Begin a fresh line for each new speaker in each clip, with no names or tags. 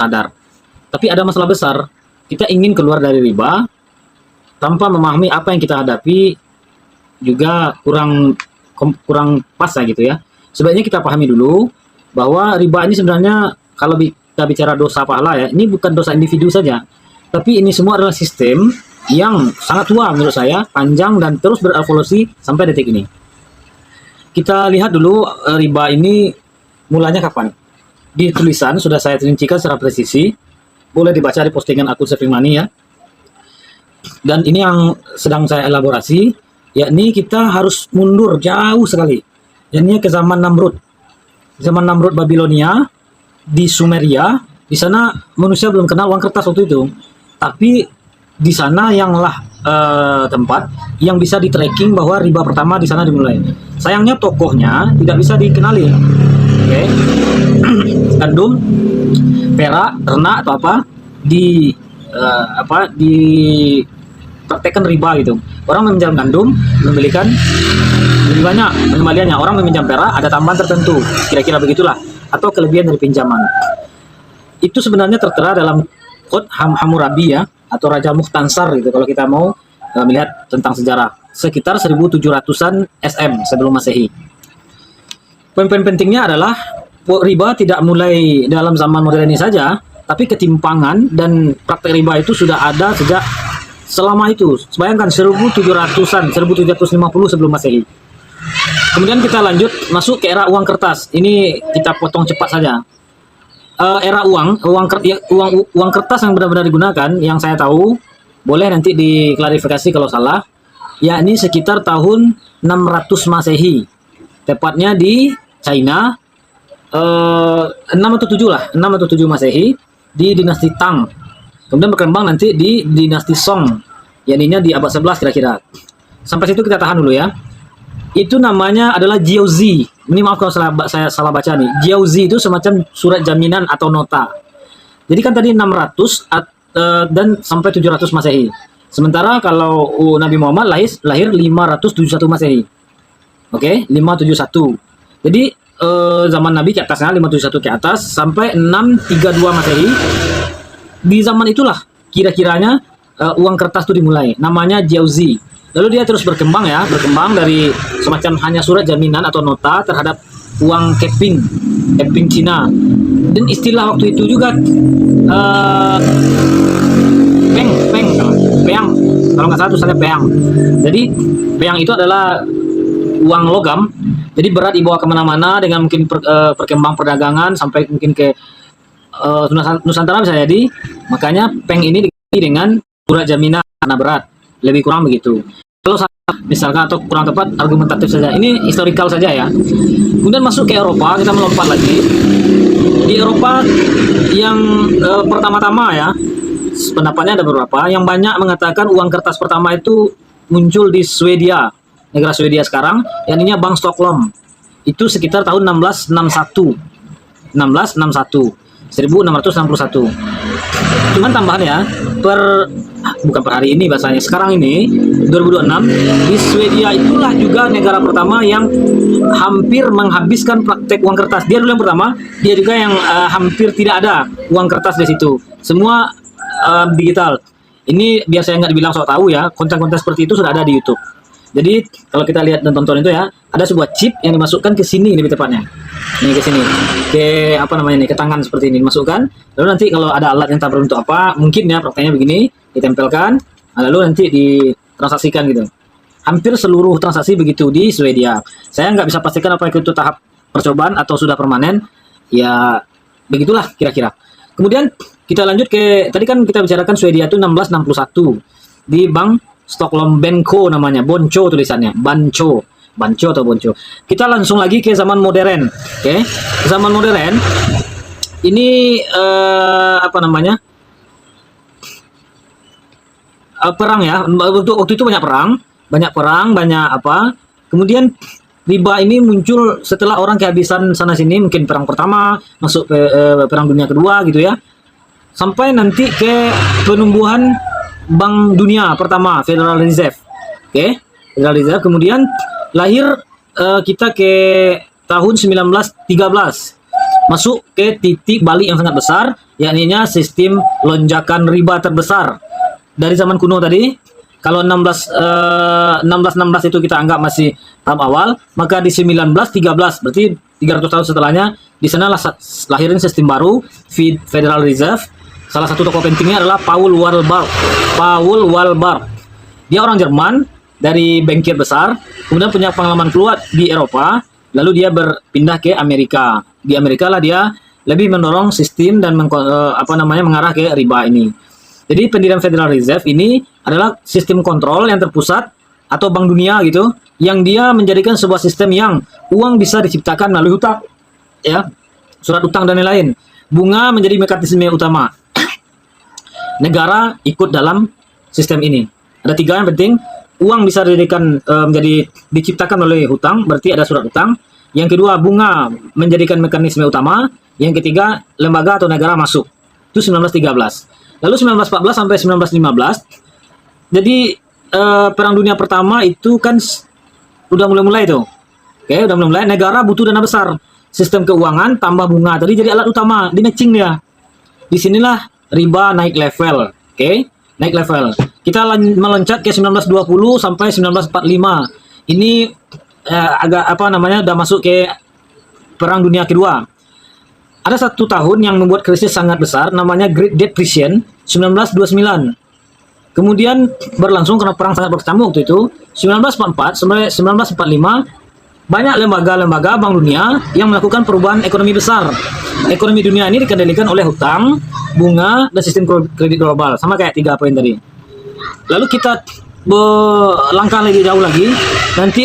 sadar. Tapi ada masalah besar, kita ingin keluar dari riba tanpa memahami apa yang kita hadapi, juga kurang pas lah gitu ya. Sebaiknya kita pahami dulu bahwa riba ini sebenarnya kalau kita bicara dosa pahala ya, ini bukan dosa individu saja, tapi ini semua adalah sistem yang sangat tua menurut saya, panjang dan terus berevolusi sampai detik ini. Kita lihat dulu riba ini mulanya kapan. Di tulisan sudah saya rincikan secara presisi, boleh dibaca di postingan akun Saving Money ya. Dan ini yang sedang saya elaborasi, yakni kita harus mundur jauh sekali, yakni ke zaman Namrud. Zaman Namrud Babilonia, di Sumeria, di sana manusia belum kenal uang kertas waktu itu. Tapi di sana yanglah tempat yang bisa di-tracking bahwa riba pertama di sana dimulai. Sayangnya tokohnya tidak bisa dikenali. Oke. Gandum, perak, ternak atau apa praktekkan riba gitu. Orang meminjam gandum, membelikan lebih banyak pengembaliannya. Orang meminjam perak, ada tambahan tertentu, kira-kira begitulah, atau kelebihan dari pinjaman. Itu sebenarnya tertera dalam Qut Hammurabi ya, atau Raja Mukhtansar gitu kalau kita mau melihat tentang sejarah, sekitar 1700-an SM sebelum Masehi. Poin-poin pentingnya adalah riba tidak mulai dalam zaman modern ini saja, tapi ketimpangan dan praktek riba itu sudah ada sejak selama itu. Bayangkan 1700-an, 1750 sebelum Masehi. Kemudian kita lanjut masuk ke era uang kertas. Ini kita potong cepat saja. Era uang kertas yang benar-benar digunakan, yang saya tahu, boleh nanti diklarifikasi kalau salah, yakni sekitar tahun 600 Masehi. Tepatnya di China, 6 atau 7 lah, 6 atau 7 Masehi, di dinasti Tang. Kemudian berkembang nanti di dinasti Song, yakni di abad 11 kira-kira. Sampai situ kita tahan dulu ya. Itu namanya adalah Jiaozi. Ini maaf kalau saya salah baca nih. Jiaozi itu semacam surat jaminan atau nota. Jadi kan tadi 600 dan sampai 700 Masehi. Sementara kalau Nabi Muhammad lahir 571 Masehi. Oke, 571. Jadi zaman Nabi ke atasnya, 571 ke atas sampai 632 Masehi. Di zaman itulah kira-kiranya uang kertas itu dimulai. Namanya Jiaozi. Lalu dia terus berkembang dari semacam hanya surat jaminan atau nota terhadap uang keping Cina. Dan istilah waktu itu juga peang, kalau nggak salah tulisannya peang. Jadi peang itu adalah uang logam, jadi berat dibawa kemana-mana dengan mungkin perkembang perdagangan sampai mungkin ke Nusantara bisa jadi. Makanya peng ini diganti dengan surat jaminan karena berat, lebih kurang begitu. Kalau salah misalkan atau kurang tepat argumentatif saja, ini historical saja ya. Kemudian masuk ke Eropa, kita melompat lagi. Di Eropa yang pertama-tama ya, pendapatnya ada beberapa yang banyak mengatakan uang kertas pertama itu muncul di Swedia, negara Swedia sekarang, yang ininya Bank Stockholm. Itu sekitar tahun 1661. 1661. Cuman tambahan ya, bukan per hari ini bahasanya, sekarang ini 2026 di Swedia itulah juga negara pertama yang hampir menghabiskan praktek uang kertas. Dia dulu yang pertama, dia juga yang hampir tidak ada uang kertas di situ. Semua digital. Ini biasanya nggak dibilang sok tahu ya, konten-konten seperti itu sudah ada di YouTube. Jadi kalau kita lihat dan tonton itu ya, ada sebuah chip yang dimasukkan ke sini lebih tepatnya. Ini ke sini, ke apa namanya nih, ke tangan seperti ini dimasukkan. Lalu nanti kalau ada alat yang tak berbentuk apa, mungkin ya prakteknya begini, ditempelkan, lalu nanti ditransaksikan gitu. Hampir seluruh transaksi begitu di Swedia. Saya nggak bisa pastikan apa itu tahap percobaan atau sudah permanen. Ya begitulah kira-kira. Kemudian kita lanjut ke, tadi kan kita bicarakan Swedia itu 1661 di Bank Stockholm Benko namanya, Bonco tulisannya, Banco atau Bonco. Kita langsung lagi ke zaman modern. Oke. Zaman modern ini perang ya. Waktu itu banyak perang, banyak apa. Kemudian riba ini muncul setelah orang kehabisan sana sini, mungkin perang pertama, masuk ke perang dunia kedua gitu ya. Sampai nanti ke penumbuhan Bank Dunia pertama, Federal Reserve. Oke, Federal Reserve. Kemudian lahir kita ke tahun 1913. masuk ke titik balik yang sangat besar, yakni sistem lonjakan riba terbesar dari zaman kuno tadi. Kalau 1616 itu kita anggap masih tahap awal, maka di 1913 berarti 300 tahun setelahnya, di sana lahirin sistem baru, Federal Reserve. Salah satu tokoh pentingnya adalah Paul Wallenberg. Paul Wallenberg. Dia orang Jerman, dari bankir besar, kemudian punya pengalaman keluar di Eropa, lalu dia berpindah ke Amerika. Di Amerika lah dia lebih mendorong sistem dan mengarah ke riba ini. Jadi pendirian Federal Reserve ini adalah sistem kontrol yang terpusat atau Bank Dunia gitu, yang dia menjadikan sebuah sistem yang uang bisa diciptakan melalui hutang, ya, surat utang dan lain-lain. Bunga menjadi mekanisme utama. Negara ikut dalam sistem ini. Ada 3 yang penting. Uang bisa diciptakan oleh hutang, berarti ada surat utang. Yang kedua, bunga menjadikan mekanisme utama. Yang ketiga, lembaga atau negara masuk. Itu 1913. Lalu 1914 sampai 1915. Jadi Perang Dunia Pertama itu kan udah mulai-mulai tuh. Oke, udah mulai. Negara butuh dana besar. Sistem keuangan tambah bunga tadi jadi alat utama, di matching dia. Disinilah riba naik level. Oke, naik level. Kita meloncat ke 1920 sampai 1945. Ini udah masuk ke Perang Dunia Kedua. Ada 1 tahun yang membuat krisis sangat besar, namanya Great Depression 1929. Kemudian berlangsung karena perang sangat berkecamuk waktu itu. 1944 sampai 1945 banyak lembaga-lembaga Bank Dunia yang melakukan perubahan ekonomi besar. Ekonomi dunia ini dikendalikan oleh hutang, bunga, dan sistem kredit global, sama kayak 3 poin tadi. Lalu kita langkah lebih jauh lagi, nanti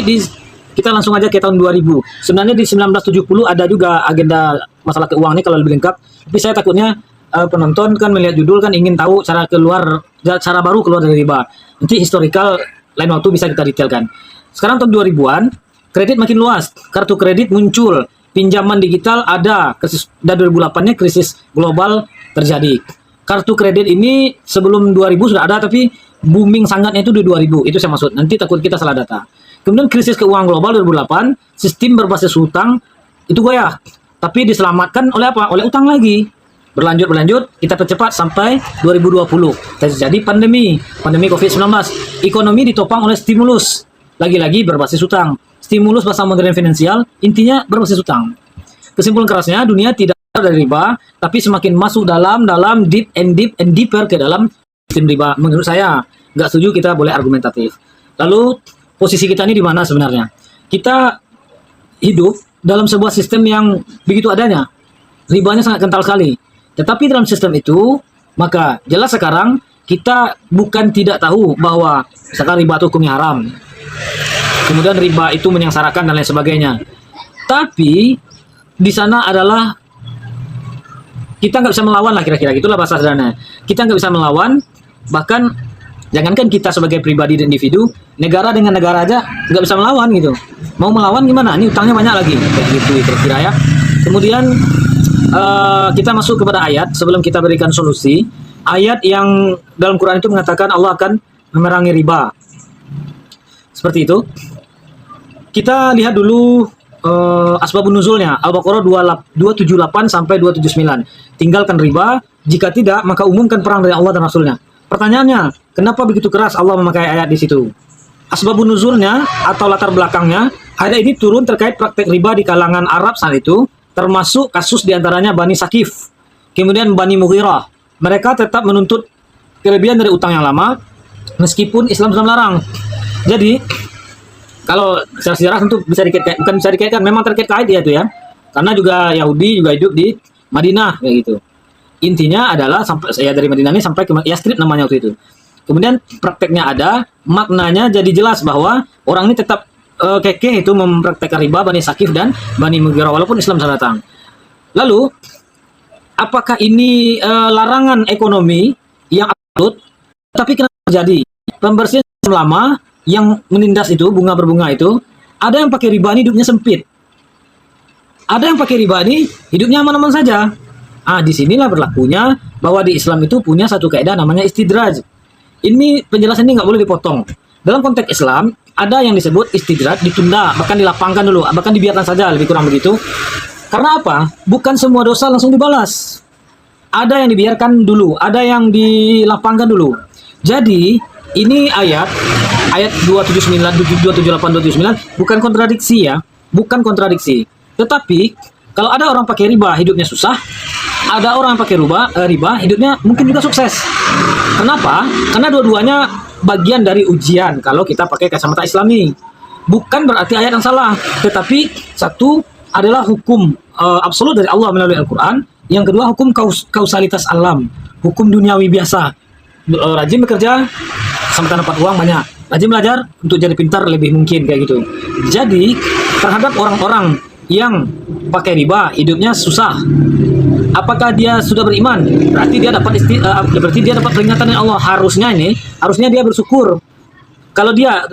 kita langsung aja ke tahun 2000. Sebenarnya di 1970 ada juga agenda masalah keuangan ini kalau lebih lengkap. Tapi saya takutnya penonton kan melihat judul kan ingin tahu cara baru keluar dari riba. Nanti historical lain waktu bisa kita detailkan. Sekarang tahun 2000-an, kredit makin luas, kartu kredit muncul, pinjaman digital ada, dari 2008-nya krisis global terjadi. Kartu kredit ini sebelum 2000 sudah ada, tapi booming sangatnya itu di 2000, itu saya maksud. Nanti takut kita salah data. Kemudian krisis keuangan global 2008, sistem berbasis hutang itu goyah, tapi diselamatkan oleh apa? Oleh utang lagi. Berlanjut, kita percepat sampai 2020. Terjadi pandemi COVID-19. Ekonomi ditopang oleh stimulus. Lagi-lagi berbasis hutang. Stimulus bahasa modern finansial, intinya berbasis hutang. Kesimpulan kerasnya, dunia tidak dari riba, tapi semakin masuk dalam deep and deeper ke dalam sistem riba. Menurut saya, nggak setuju, kita boleh argumentatif. Lalu, posisi kita ini di mana sebenarnya? Kita hidup dalam sebuah sistem yang begitu adanya. Ribanya sangat kental sekali. Tetapi dalam sistem itu, maka jelas sekarang kita bukan tidak tahu bahwa sekarang riba itu hukumnya haram. Kemudian riba itu menyengsarakan dan lain sebagainya. Tapi di sana adalah kita nggak bisa melawan lah, kira-kira gitulah bahasa sederhana. Kita nggak bisa melawan, bahkan jangankan kita sebagai pribadi dan individu, negara dengan negara aja nggak bisa melawan gitu. Mau melawan gimana? Ini utangnya banyak lagi, kayak gitu kira-kira ya. Kemudian kita masuk kepada ayat sebelum kita berikan solusi. Ayat yang dalam Quran itu mengatakan Allah akan memerangi riba. Seperti itu. Kita lihat dulu asbabun nuzulnya. Al-Baqarah 278 sampai 279. Tinggalkan riba, jika tidak maka umumkan perang dari Allah dan Rasulnya. Pertanyaannya, kenapa begitu keras Allah memakai ayat di situ? Asbabun nuzulnya atau latar belakangnya, ayat ini turun terkait praktek riba di kalangan Arab saat itu, termasuk kasus diantaranya Bani Sakif, kemudian Bani Mughirah. Mereka tetap menuntut kelebihan dari utang yang lama, meskipun Islam sudah melarang. Jadi, kalau secara sejarah tentu bisa dikaitkan, bukan bisa dikaitkan, memang terkait kait dia itu ya. Karena juga Yahudi juga hidup di Madinah kayak gitu. Intinya adalah sampai saya dari Madinah ini sampai ke Yastrib namanya waktu itu. Kemudian prakteknya ada, maknanya jadi jelas bahwa orang ini tetap kekeh itu mempraktekkan riba, Bani Sakif dan Bani Mughirah walaupun Islam sudah datang. Lalu apakah ini larangan ekonomi yang absolut? Tapi kenapa terjadi? Pembersihan lama yang menindas itu, bunga berbunga itu, ada yang pakai riba ini hidupnya sempit. Ada yang pakai riba ini hidupnya aman-aman saja. Disinilah berlakunya bahwa di Islam itu punya satu kaidah namanya istidraj. Ini penjelasan ini nggak boleh dipotong. Dalam konteks Islam, ada yang disebut istidraj, ditunda, bahkan dilapangkan dulu, bahkan dibiarkan saja, lebih kurang begitu. Karena apa? Bukan semua dosa langsung dibalas. Ada yang dibiarkan dulu, ada yang dilapangkan dulu. Jadi, ini ayat 279, 278, 279 bukan kontradiksi ya, bukan kontradiksi. Tetapi kalau ada orang pakai riba hidupnya susah, ada orang pakai riba hidupnya mungkin juga sukses. Kenapa? Karena dua-duanya bagian dari ujian kalau kita pakai kacamata Islami. Bukan berarti ayat yang salah, tetapi satu adalah hukum absolut dari Allah melalui Al-Quran. Yang kedua hukum kausalitas alam, hukum duniawi biasa. Rajin bekerja sampai dapat uang banyak, rajin belajar untuk jadi pintar lebih mungkin kayak gitu. Jadi terhadap orang-orang yang pakai riba hidupnya susah, apakah dia sudah beriman? Berarti dia dapat peringatan dari Allah. Harusnya dia bersyukur. Kalau dia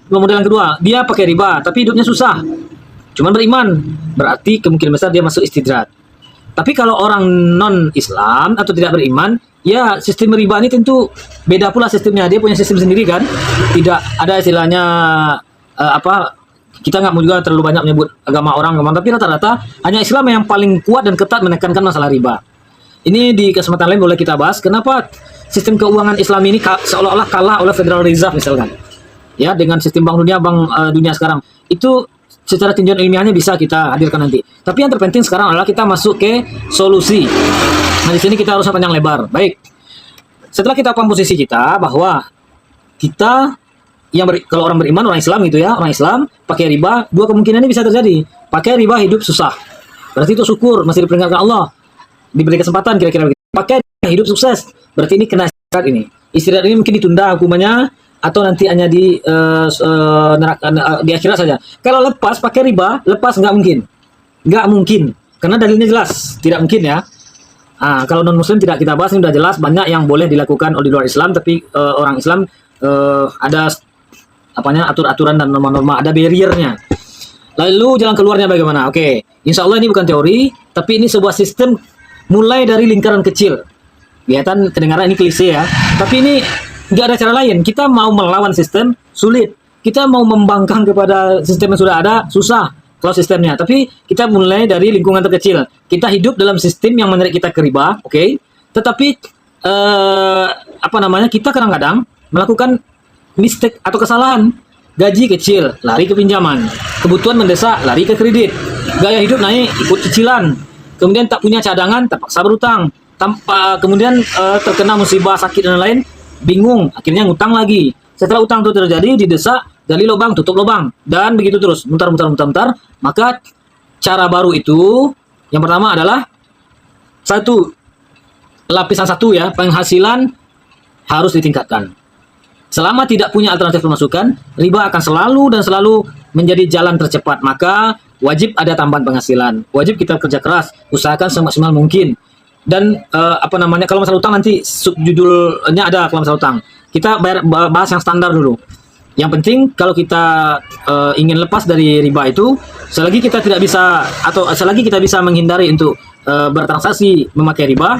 model yang kedua, dia pakai riba tapi hidupnya susah, cuman beriman, berarti kemungkinan besar dia masuk istidraj. Tapi kalau orang non-Islam atau tidak beriman, ya sistem riba ini tentu beda pula sistemnya. Dia punya sistem sendiri kan. Tidak ada istilahnya kita nggak mau juga terlalu banyak menyebut agama orang, tapi rata-rata hanya Islam yang paling kuat dan ketat menekankan masalah riba. Ini di kesempatan lain boleh kita bahas kenapa sistem keuangan Islam ini seolah-olah kalah oleh Federal Reserve misalkan. Ya, dengan sistem bank dunia sekarang. Itu secara tinjauan ilmiahnya bisa kita hadirkan nanti. Tapi yang terpenting sekarang adalah kita masuk ke solusi. Nah, di sini kita harus panjang lebar. Baik. Setelah kita paham posisi kita bahwa kita kalau orang beriman, orang Islam gitu ya, orang Islam pakai riba, dua kemungkinan ini bisa terjadi. Pakai riba hidup susah. Berarti itu syukur, masih diperingatkan Allah. Diberi kesempatan kira-kira begitu. Pakai hidup sukses. Berarti ini kena istirahat ini. Istirahat ini mungkin ditunda hukumannya atau nanti hanya di akhirat saja. Kalau lepas pakai riba, lepas nggak mungkin, karena dalilnya jelas, tidak mungkin ya. Kalau non Muslim tidak kita bahas, ini sudah jelas banyak yang boleh dilakukan oleh luar Islam, tapi orang Islam ada aturan dan norma-norma, ada barriernya. Lalu jalan keluarnya bagaimana? Oke, insya Allah ini bukan teori, tapi ini sebuah sistem mulai dari lingkaran kecil. Kelihatan kedengaran ini klise ya, tapi ini nggak ada cara lain. Kita mau melawan sistem sulit. Kita mau membangkang kepada sistem yang sudah ada susah kalau sistemnya. Tapi kita mulai dari lingkungan terkecil. Kita hidup dalam sistem yang menarik kita ke riba, oke? Tetapi kita kadang-kadang melakukan mistake atau kesalahan. Gaji kecil, lari ke pinjaman. Kebutuhan mendesak, lari ke kredit. Gaya hidup naik, ikut cicilan. Kemudian tak punya cadangan, terpaksa berutang. Kemudian terkena musibah, sakit dan lain-lain, bingung, akhirnya ngutang lagi. Setelah utang itu terjadi, didesak, gali lubang, tutup lubang, dan begitu terus, mutar. Maka cara baru itu, yang pertama adalah lapisan satu ya, penghasilan harus ditingkatkan. Selama tidak punya alternatif pemasukan, riba akan selalu menjadi jalan tercepat. Maka wajib ada tambahan penghasilan, wajib kita kerja keras, usahakan semaksimal mungkin. Dan kalau masalah utang nanti subjudulnya ada. Kalau masalah utang kita bahas yang standar dulu. Yang penting kalau kita ingin lepas dari riba itu, selagi kita bisa menghindari untuk bertransaksi memakai riba,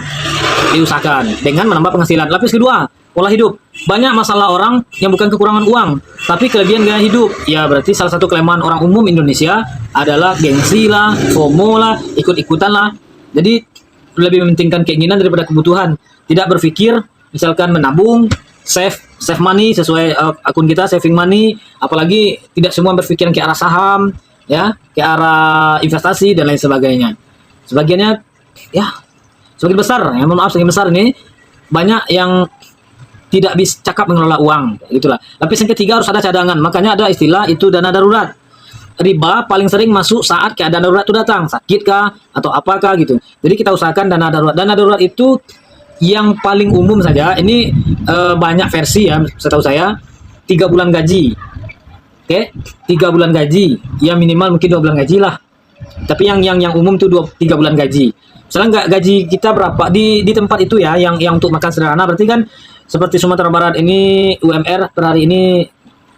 diusahakan dengan menambah penghasilan. Lapis kedua, pola hidup. Banyak masalah orang yang bukan kekurangan uang, tapi kelebihan gaya hidup. Ya berarti salah satu kelemahan orang umum Indonesia adalah gengsi lah, FOMO lah, ikut-ikutan lah. Jadi lebih mementingkan keinginan daripada kebutuhan. Tidak berpikir misalkan menabung, save money sesuai akun kita, saving money. Apalagi tidak semua berpikiran ke arah saham, ya, ke arah investasi dan lain sebagainya. Sebagiannya ya sebagian besar ini banyak yang tidak bisa cakap mengelola uang, gitulah. Lapis yang ketiga harus ada cadangan. Makanya ada istilah itu dana darurat. Riba paling sering masuk saat keadaan darurat itu datang, sakit kah atau apakah gitu. Jadi kita usahakan dana darurat. Dana darurat itu yang paling umum saja. Ini banyak versi ya, setahu saya 3 bulan gaji. Oke, 3 bulan gaji. Ya minimal mungkin 2 bulan gaji lah. Tapi yang umum itu 3 bulan gaji. Misalnya nggak gaji kita berapa di tempat itu ya, yang untuk makan sederhana, berarti kan seperti Sumatera Barat ini UMR per hari ini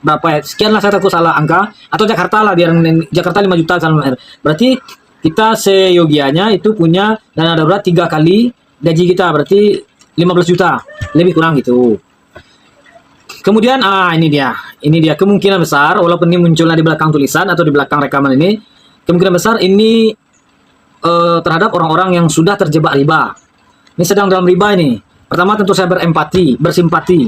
berapa ya? Sekian lah, saya takut salah angka. Atau Jakarta lah, biar Jakarta 5 juta kan UMR. Berarti kita seyogianya itu punya dana darurat 3 kali gaji kita, berarti 15 juta lebih kurang gitu. Kemudian ini dia kemungkinan besar, walaupun ini munculnya di belakang tulisan atau di belakang rekaman ini, kemungkinan besar ini terhadap orang-orang yang sudah terjebak riba. Ini sedang dalam riba ini. Pertama tentu saya berempati, bersimpati.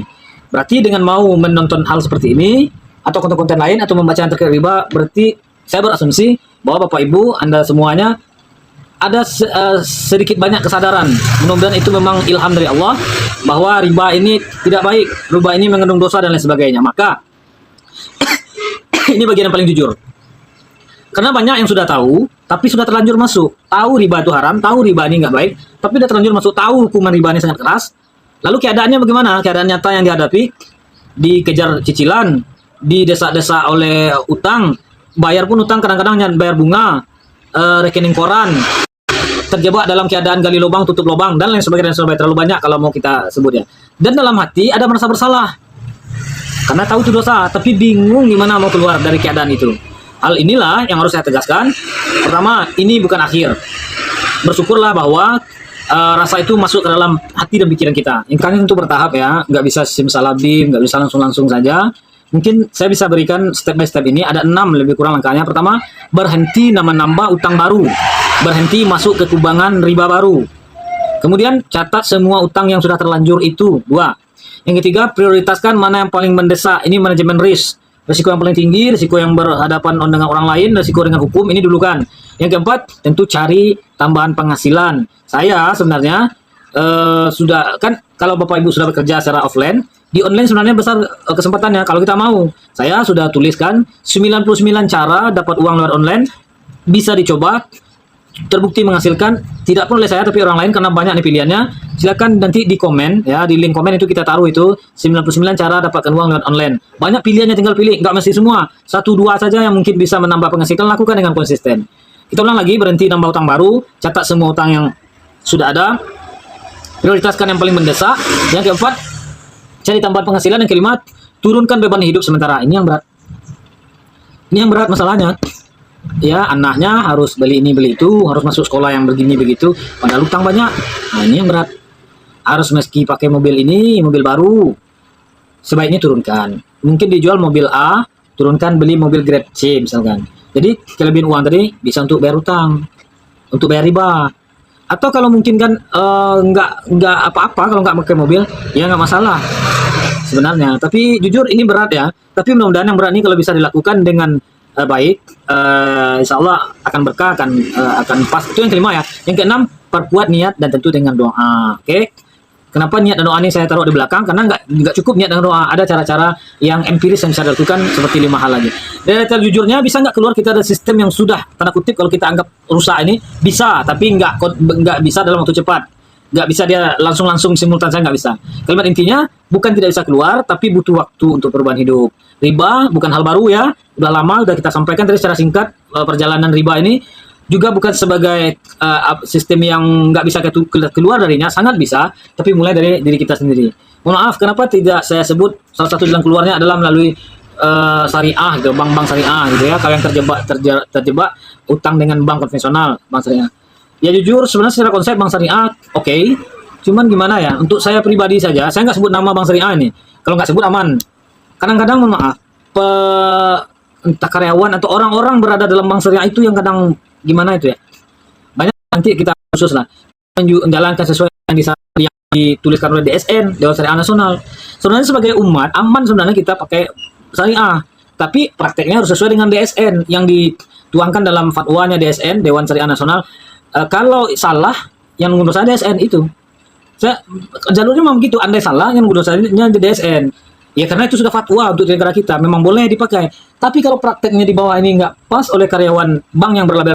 Berarti dengan mau menonton hal seperti ini atau konten-konten lain atau membaca yang terkait riba, berarti saya berasumsi bahwa Bapak Ibu Anda semuanya ada sedikit banyak kesadaran. Mudah-mudahan itu memang ilham dari Allah bahwa riba ini tidak baik, riba ini mengandung dosa dan lain sebagainya. Maka ini bagian yang paling jujur. Karena banyak yang sudah tahu, tapi sudah terlanjur masuk. Tahu riba itu haram, tahu riba ini nggak baik, tapi sudah terlanjur masuk, tahu hukuman riba ini sangat keras. Lalu keadaannya bagaimana? Keadaan nyata yang dihadapi, dikejar cicilan, didesak-desak oleh utang, bayar pun utang kadang-kadang bayar bunga, rekening koran, terjebak dalam keadaan gali lubang, tutup lubang, dan lain sebagainya, terlalu banyak kalau mau kita sebut ya. Dan dalam hati ada merasa bersalah, karena tahu itu dosa, tapi bingung gimana mau keluar dari keadaan itu. Hal inilah yang harus saya tegaskan. Pertama, ini bukan akhir. Bersyukurlah bahwa rasa itu masuk ke dalam hati dan pikiran kita. Yang kalian tentu bertahap ya, nggak bisa simsalabim, nggak bisa langsung saja. Mungkin saya bisa berikan step by step ini, ada 6 lebih kurang langkahnya. Pertama, berhenti nambah utang baru. Berhenti masuk ke kubangan riba baru. Kemudian, catat semua utang yang sudah terlanjur itu. 2. Yang ketiga, prioritaskan mana yang paling mendesak. Ini manajemen risk. Risiko yang paling tinggi, risiko yang berhadapan dengan orang lain, risiko dengan hukum, ini dulu kan. Yang keempat, tentu cari tambahan penghasilan. Saya sebenarnya sudah, kan kalau Bapak Ibu sudah bekerja secara offline, di online sebenarnya besar kesempatannya kalau kita mau. Saya sudah tuliskan 99 cara dapat uang lewat online, bisa dicoba, terbukti menghasilkan, tidak pun oleh saya tapi orang lain karena banyak nih pilihannya. Silakan nanti di komen ya, di link komen itu kita taruh itu 99 cara dapatkan uang lewat online. Banyak pilihannya, tinggal pilih, nggak mesti semua. 1-2 saja yang mungkin bisa menambah penghasilan, lakukan dengan konsisten. Kita ulang lagi, berhenti nambah utang baru, catat semua utang yang sudah ada, prioritaskan yang paling mendesak. Yang keempat, cari tambahan penghasilan. Yang kelima, turunkan beban hidup sementara. Ini yang berat masalahnya. Ya, anaknya harus beli ini beli itu, harus masuk sekolah yang begini begitu, padahal utang banyak. Nah, ini yang berat. Harus meski pakai mobil ini, mobil baru, sebaiknya turunkan. Mungkin dijual mobil A, turunkan beli mobil grade C misalkan. Jadi kelebihan uang tadi bisa untuk bayar utang, untuk bayar riba. Atau kalau mungkin kan nggak apa-apa kalau nggak pakai mobil, ya nggak masalah sebenarnya. Tapi jujur ini berat ya. Tapi mudah-mudahan yang berat ini kalau bisa dilakukan dengan baik, insya Allah akan berkah, akan pas. Itu yang kelima ya. Yang keenam, perkuat niat dan tentu dengan doa. Oke. Kenapa niat dan doa ini saya taruh di belakang? Karena nggak cukup niat dan doa. Ada cara-cara yang empiris yang bisa dilakukan seperti 5 hal lagi. Dan jujurnya bisa nggak keluar kita ada sistem yang sudah tanda kutip kalau kita anggap rusak ini bisa, tapi nggak bisa dalam waktu cepat. Nggak bisa dia langsung simultan, saya nggak bisa. Kalimat intinya bukan tidak bisa keluar, tapi butuh waktu untuk perubahan hidup. Riba bukan hal baru ya, udah lama udah kita sampaikan tadi secara singkat. Perjalanan riba ini juga bukan sebagai sistem yang nggak bisa keluar darinya, sangat bisa, tapi mulai dari diri kita sendiri. Mohon maaf, kenapa tidak saya sebut salah satu jalan keluarnya adalah melalui syariah, gitu, bank-bank syariah gitu ya. Kalau yang terjebak utang dengan bank konvensional, bank syariah. Ya jujur sebenarnya secara konsep bank syariah oke. Cuman gimana ya, untuk saya pribadi saja, saya nggak sebut nama bank syariah ini. Kalau nggak sebut aman. Kadang-kadang mohon maaf, entah karyawan atau orang-orang berada dalam bank syariah itu yang kadang gimana itu ya. Banyak nanti kita khusus lah menjalankan sesuai yang dituliskan oleh DSN, Dewan Syariah Nasional. Sebenarnya sebagai umat aman sebenarnya kita pakai syariah, tapi prakteknya harus sesuai dengan DSN yang dituangkan dalam fatwanya DSN, Dewan Syariah Nasional. Kalau salah yang ngurus DSN itu, jalurnya memang begitu. Andai salah yang ngurus DSN, ya karena itu sudah fatwa untuk negara kita, memang boleh dipakai. Tapi kalau prakteknya di bawah ini nggak pas oleh karyawan bank yang berlabel